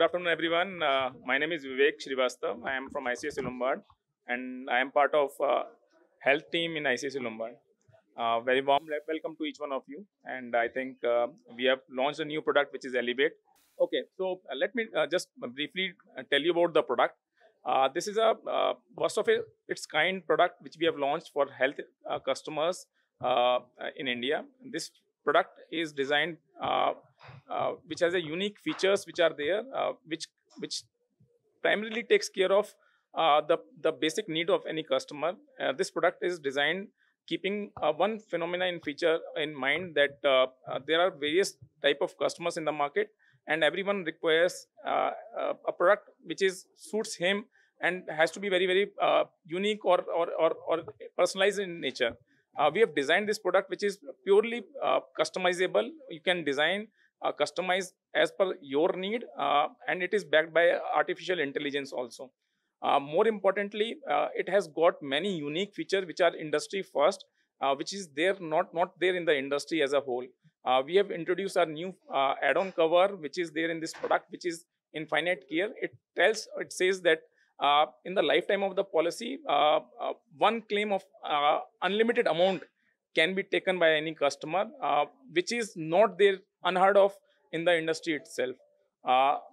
afternoon, everyone. My name is Vivek Srivastav. I am from ICICI Lombard, and I am part of health team in ICICI Lombard. Very warm welcome to each one of you. And I think we have launched a new product which is Elevate. Okay, so let me just briefly tell you about the product. This is a first of its kind product which we have launched for health customers in India. This product is designed which has a unique features which are there, which primarily takes care of the basic need of any customer. This product is designed keeping one phenomena in feature in mind, that there are various type of customers in the market, and everyone requires a product which is suits him and has to be very unique or personalized in nature. We have designed this product which is purely customizable. You can design, customize as per your need, and it is backed by artificial intelligence also. More importantly, it has got many unique features which are industry first, which is there not there in the industry as a whole. We have introduced our new add-on cover which is there in this product, which is Infinite Care. It says that in the lifetime of the policy, one claim of unlimited amount can be taken by any customer, which is not there, unheard of in the industry itself.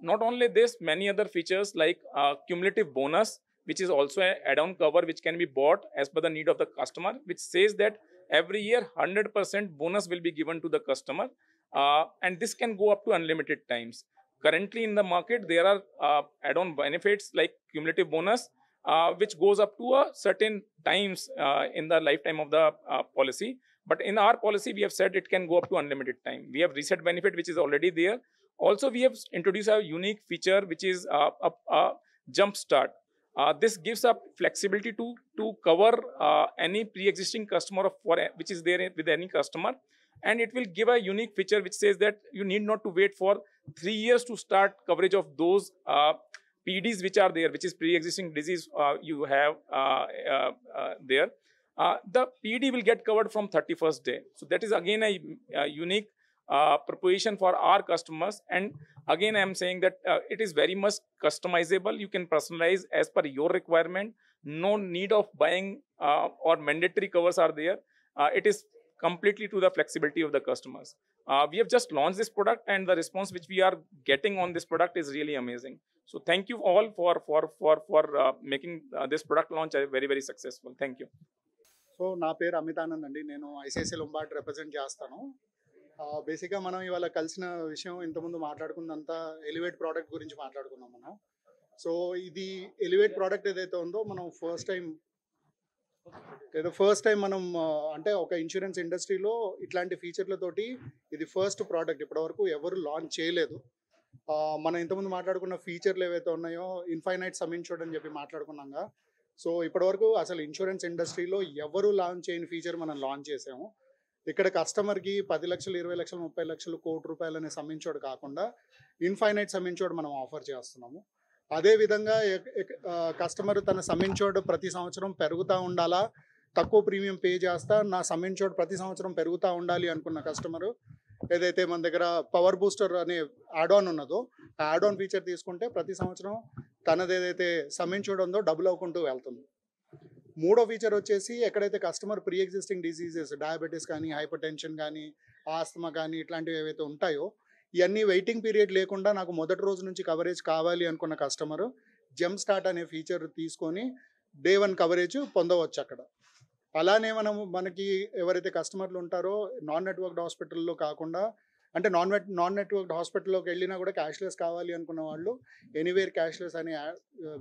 Not only this, many other features like cumulative bonus, which is also an add-on cover which can be bought as per the need of the customer, which says that every year 100% bonus will be given to the customer, and this can go up to unlimited times. Currently in the market, there are add-on benefits like cumulative bonus, which goes up to a certain times in the lifetime of the policy. But in our policy, we have said it can go up to unlimited time. We have reset benefit, which is already there. Also, we have introduced a unique feature, which is a jump start. This gives up flexibility to cover any pre-existing customer which is there with any customer. And it will give a unique feature which says that you need not to wait for 3 years to start coverage of those PDs which are there, which is pre-existing disease you have there. The PD will get covered from 31st day. So that is again a unique proposition for our customers. And again, I am saying that it is very much customizable. You can personalize as per your requirement. No need of buying or mandatory covers are there. It is completely to the flexibility of the customers. We have just launched this product, and the response which we are getting on this product is really amazing. So thank you all for making this product launch very successful. Thank you. So నా పేరు అమిత్ ఆనంద్ అండి. నేను ICICI Lombard represent చేస్తాను. బేసిక్గా మనం ఇవాళ కలిసిన విషయం ఇంతకుముందు మాట్లాడుకున్నంతా ఎలివేట్ ప్రోడక్ట్ గురించి మాట్లాడుకున్నాం మనం. సో ఇది ఎలివేట్ ప్రోడక్ట్ ఏదైతే ఉందో మనం ఫస్ట్ టైం మనం అంటే ఒక ఇన్సూరెన్స్ ఇండస్ట్రీలో ఇట్లాంటి ఫీచర్లతోటి ఇది ఫస్ట్ ప్రోడక్ట్. ఇప్పటివరకు ఎవరు లాంచ్ చేయలేదు. మనం ఇంతకుముందు మాట్లాడుకున్న ఫీచర్లు ఏవైతే ఉన్నాయో ఇన్ఫైనైట్ సమ్ ఇన్సూర్డ్ అని చెప్పి మాట్లాడుకున్నాగా. సో ఇప్పటివరకు అసలు ఇన్సూరెన్స్ ఇండస్ట్రీలో ఎవరు లాంచ్ చేయని ఫీచర్ మనం లాంచ్ చేసాము. ఇక్కడ కస్టమర్కి 10 లక్షలు, 20 లక్షలు, 30 లక్షలు, ₹1 కోటి అనే సమ్ ఇన్సూర్డ్ కాకుండా ఇన్ఫైనైట్ సమ్ ఇన్సూర్డ్ మనం ఆఫర్ చేస్తున్నాము. అదేవిధంగా కస్టమర్ తన సమ్ ఇన్సూర్డ్ ప్రతి సంవత్సరం పెరుగుతూ ఉండాలా, తక్కువ ప్రీమియం పే చేస్తా నా సమ్ ఇన్సూర్డ్ ప్రతి సంవత్సరం పెరుగుతూ ఉండాలి అనుకున్న కస్టమరు ఏదైతే మన దగ్గర పవర్ బూస్టర్ అనే యాడ్-ఆన్ ఉన్నదో ఆ యాడ్-ఆన్ ఫీచర్ తీసుకుంటే ప్రతి సంవత్సరం తనది ఏదైతే సమ్ ఇన్సూర్డ్ ఉందో డబుల్ అవ్వకుంటూ వెళ్తుంది. మూడో ఫీచర్ వచ్చేసి ఎక్కడైతే customer pre existing diseases, diabetes కానీ, హైపర్ టెన్షన్ కానీ, ఆస్తమా కానీ ఇట్లాంటివి ఏవైతే ఉంటాయో ఇవన్నీ వెయిటింగ్ పీరియడ్ లేకుండా నాకు మొదటి రోజు నుంచి కవరేజ్ కావాలి అనుకున్న కస్టమరు జంప్ స్టార్ట్ అనే ఫీచర్ తీసుకొని డే 1 కవరేజ్ పొందవచ్చు అక్కడ. అలానే మనకి ఎవరైతే కస్టమర్లు ఉంటారో నాన్ నెట్వర్క్డ్ హాస్పిటల్లో కాకుండా, అంటే నాన్ నెట్వర్క్డ్ హాస్పిటల్లోకి వెళ్ళినా కూడా క్యాష్లెస్ కావాలి అనుకున్న వాళ్ళు ఎనీవేర్ క్యాష్లెస్ అనే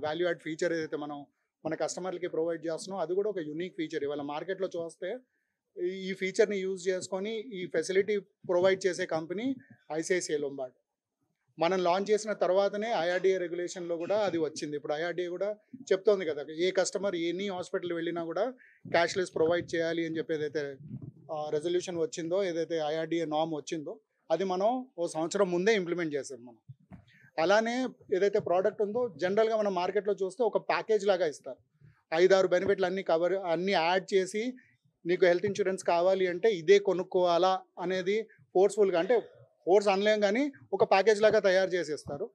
వాల్యూ యాడ్ ఫీచర్ ఏదైతే మన కస్టమర్లకి ప్రొవైడ్ చేస్తున్నాం, అది కూడా ఒక యూనిక్ ఫీచర్. ఇవాళ మార్కెట్లో చూస్తే ఈ ఫీచర్ని యూజ్ చేసుకొని ఈ ఫెసిలిటీ ప్రొవైడ్ చేసే కంపెనీ ఐసిఐసిఐ లొంబార్డ్. మనం లాంచ్ చేసిన తర్వాతనే ఐఆర్డిఏ రెగ్యులేషన్లో కూడా అది వచ్చింది. ఇప్పుడు ఐఆర్డిఏ కూడా చెప్తోంది కదా, ఏ కస్టమర్ ఎనీ హాస్పిటల్ వెళ్ళినా కూడా క్యాష్లెస్ ప్రొవైడ్ చేయాలి అని చెప్పి ఏదైతే రెజల్యూషన్ వచ్చిందో, ఏదైతే ఐఆర్డిఏ నామ్ వచ్చిందో అది మనం ఓ సంవత్సరం ముందే ఇంప్లిమెంట్ చేసాం మనం. అలానే ఏదైతే ప్రోడక్ట్ ఉందో జనరల్గా మనం మార్కెట్లో చూస్తే ఒక ప్యాకేజ్ లాగా ఇస్తారు. 5-6 బెనిఫిట్లు అన్నీ యాడ్ చేసి నీకు హెల్త్ ఇన్సూరెన్స్ కావాలి అంటే ఇదే కొనుక్కోవాలా అనేది ఫోర్స్ఫుల్గా, అంటే ఫోర్స్ అనలేం కానీ ఒక ప్యాకేజ్ లాగా తయారు చేసి ఇస్తారు.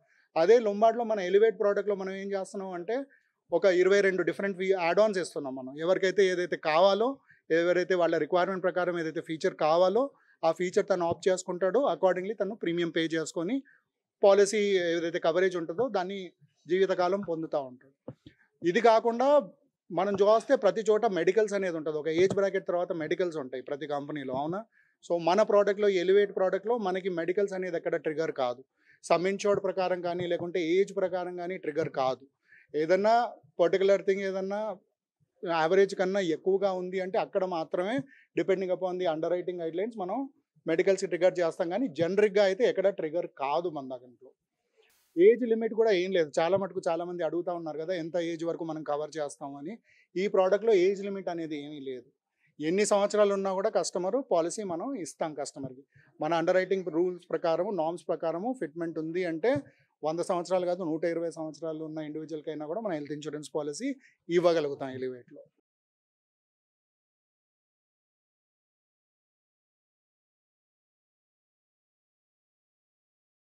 అదే లొంబార్డ్లో మన ఎలివేట్ ప్రోడక్ట్లో మనం ఏం చేస్తున్నాం అంటే ఒక 22 డిఫరెంట్ యాడ్ ఆన్స్ ఇస్తున్నాం మనం. ఎవరికైతే ఏదైతే కావాలో, ఎవరైతే వాళ్ళ రిక్వైర్మెంట్ ప్రకారం ఏదైతే ఫీచర్ కావాలో ఆ ఫీచర్ తను ఆప్ట్ చేసుకుంటాడో అకార్డింగ్లీ తను ప్రీమియం పే చేసుకొని పాలసీ ఏదైతే కవరేజ్ ఉంటుందో దాన్ని జీవితకాలం పొందుతూ ఉంటాడు. ఇది కాకుండా మనం చూస్తే ప్రతి చోట మెడికల్స్ అనేది ఉంటుంది. ఒక ఏజ్ బ్రాకెట్ తర్వాత మెడికల్స్ ఉంటాయి ప్రతి కంపెనీలో, అవునా? సో మన ప్రోడక్ట్లో, ఎలివేట్ ప్రోడక్ట్లో మనకి మెడికల్స్ అనేది ఎక్కడ ట్రిగర్ కాదు. సమ్ ఇన్షూర్డ్ ప్రకారం కానీ లేకుంటే ఏజ్ ప్రకారం కానీ ట్రిగర్ కాదు. ఏదన్నా పర్టికులర్ థింగ్ ఏదన్నా యావరేజ్ కన్నా ఎక్కువగా ఉంది అంటే అక్కడ మాత్రమే depending upon the under writing guidelines మనం మెడికల్స్ ట్రిగర్ చేస్తాం, కానీ జనరిక్గా అయితే ఎక్కడ ట్రిగర్ కాదు మన దాంట్లో. ఏజ్ లిమిట్ కూడా ఏం లేదు. చాలా మటుకు చాలామంది అడుగుతూ ఉన్నారు కదా, ఎంత ఏజ్ వరకు మనం కవర్ చేస్తామని. ఈ ప్రోడక్ట్లో ఏజ్ లిమిట్ అనేది ఏమీ లేదు. ఎన్ని సంవత్సరాలు ఉన్నా కూడా కస్టమరు పాలసీ మనం ఇస్తాం కస్టమర్కి. మన అండర్ రైటింగ్ రూల్స్ ప్రకారము, నామ్స్ ప్రకారము ఫిట్మెంట్ ఉంది అంటే 100 సంవత్సరాలు కాదు 120 సంవత్సరాలు ఉన్న ఇండివిజువల్కైనా కూడా మనం హెల్త్ ఇన్సూరెన్స్ పాలసీ ఇవ్వగలుగుతాం ఎలివేట్లో.